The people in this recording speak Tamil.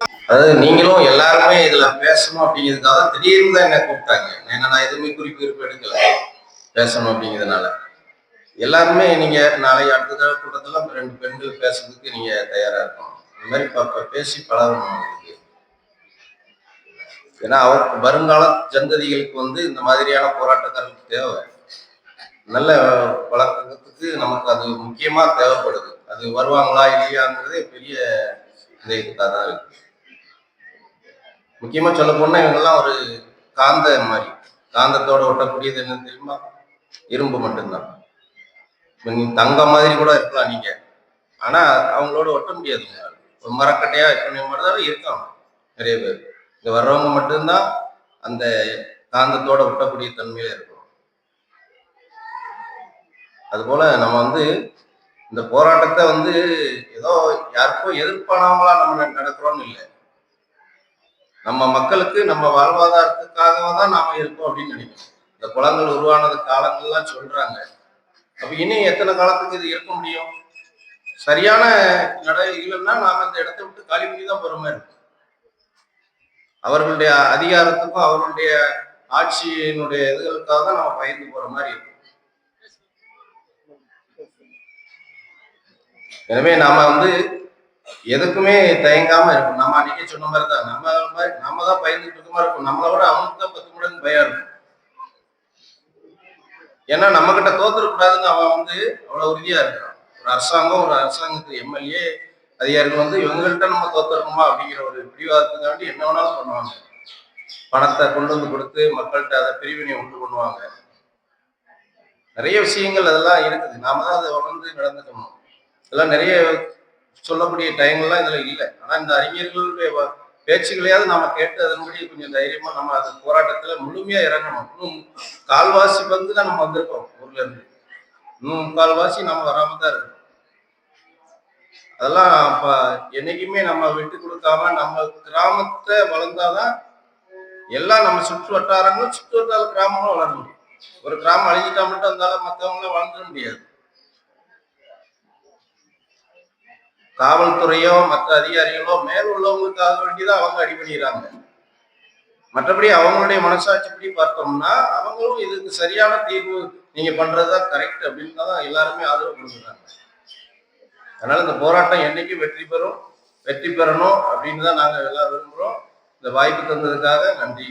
அதாவது நீங்களும் எல்லாருமே இதுல பேசணும் அப்படிங்கிறதுக்காக திடீர்னு தான் என்ன கூப்பிட்டாங்க. ஏன்னா நான் எதுவுமே குறிப்பு எடுக்கல பேசணும் அப்படிங்கிறதுனால. எல்லாருமே நீங்க நாளை அடுத்த தடவை கூட்டத்துல 2 பெண்கள் பேசுறதுக்கு நீங்க தயாரா இருக்கணும். இந்த மாதிரி பேசி பழகணும் அவங்களுக்கு. ஏன்னா அவருக்கு வருங்கால சந்ததிகளுக்கு இந்த மாதிரியான போராட்டக்காரர்களுக்கு தேவை. நல்ல வளர்க்கறதுக்கு நமக்கு அது முக்கியமா தேவைப்படுது. அது வருவாங்களா இல்லையாங்கிறதே பெரிய இதுக்காக தான் இருக்கு. முக்கியமா சொல்ல போனா இவங்கெல்லாம் ஒரு காந்த மாதிரி, காந்தத்தோட ஒட்டக்கூடியது என்ன தெரியுமா? இரும்பு மட்டும்தான். நீ தங்க மாதிரி கூட இருக்கலாம் நீங்க, ஆனா அவங்களோட ஒட்ட முடியாதுங்க. ஒரு மரக்கட்டையா இப்ப மட்டும்தான் இருக்காங்க நிறைய பேர். இங்க வர்றவங்க மட்டும்தான் அந்த காந்தத்தோட ஒட்டக்கூடிய தன்மையில இருக்கும். அதுபோல நம்ம இந்த போராட்டத்தை ஏதோ யாருக்கும் எதிர்ப்பானவங்களா நம்ம நடக்கிறோம்னு இல்லை. நம்ம மக்களுக்கு நம்ம வாழ்வாதாரத்துக்காக தான் நாம இருக்கோம் அப்படின்னு நினைக்கிறோம். இந்த குளங்கள் உருவானது காலங்கள்லாம் சொல்றாங்க. அப்ப இனி எத்தனை காலத்துக்கு இது இருக்க முடியும்? சரியான நடை இல்லைன்னா நாம இந்த இடத்தை விட்டு காலி பண்ணி தான் போற மாதிரி இருக்கும். அவர்களுடைய அதிகாரத்துக்கும் அவர்களுடைய ஆட்சியினுடைய இதுகளுக்காக தான் நம்ம பயந்து போற மாதிரி இருக்கும். எனவே நாம எதுக்குமே தயங்காம இருக்கும். நம்ம அன்னைக்கே சொன்ன மாதிரிதான் நம்ம தான் பயந்துட்டு இருக்க மாதிரி இருக்கும். நம்மளை விட அவனுக்கு தான் 10 மடங்கு பயம் இருக்கும். ஏன்னா நம்ம கிட்ட தோத்துடக்கூடாதுன்னு அவன் அவ்வளவு உறுதியா இருக்கிறான். ஒரு அரசாங்கத்து எம்எல்ஏ அதிகாரிகள் இவங்கள்ட்ட நம்ம தோத்துடணுமா அப்படிங்கிற ஒரு பிடிவாதத்துக்காண்டி என்ன வேணாலும் பண்ணுவாங்க. பணத்தை கொண்டு கொடுத்து மக்கள்கிட்ட அதை பிரிவினை உண்டு பண்ணுவாங்க. நிறைய விஷயங்கள் அதெல்லாம் இருக்குது. நாம தான் அதை நடந்துக்கணும். இதெல்லாம் நிறைய சொல்லக்கூடிய டைம்லாம் இதுல இல்லை. ஆனா இந்த அறிஞர்களுடைய பேச்சுகளையாவது நாம கேட்டு அதன்படி கொஞ்சம் தைரியமா நம்ம அந்த போராட்டத்துல முழுமையா இறங்கணும். இன்னும் கால்வாசி தான் நம்ம வந்திருக்கோம் ஊர்ல இருந்து. இன்னும் கால்வாசி நம்ம வராம தான் இருக்கோம். அதெல்லாம் அப்ப என்னைக்குமே நம்ம விட்டு கொடுக்காம நம்ம கிராமத்தை வளர்ந்தாதான் எல்லாம் நம்ம சுற்று வட்டாரங்களும் சுற்று வட்டார கிராமங்களும் வளர முடியும். ஒரு கிராமம் அழிஞ்சிட்டா மட்டும் இருந்தாலும் மற்றவங்களாம் வளர்ந்துட முடியாது. காவல்துறையோ மற்ற அதிகாரிகளோ மேல் உள்ளவங்களுக்காக வேண்டிதான் அவங்க அடி பண்ணிடுறாங்க. மற்றபடி அவங்களுடைய மனசாட்சிப்படி பார்த்தோம்னா அவங்களும் இதுக்கு சரியான தீர்வு நீங்க பண்றதுதான் கரெக்ட் அப்படின்னு தான் எல்லாருமே ஆதரவு கொடுக்குறாங்க. அதனால இந்த போராட்டம் என்னைக்கும் வெற்றி பெறணும் அப்படின்னு தான் நாங்க எல்லாம் விரும்புறோம். இந்த வாய்ப்பு தந்ததுக்காக நன்றி.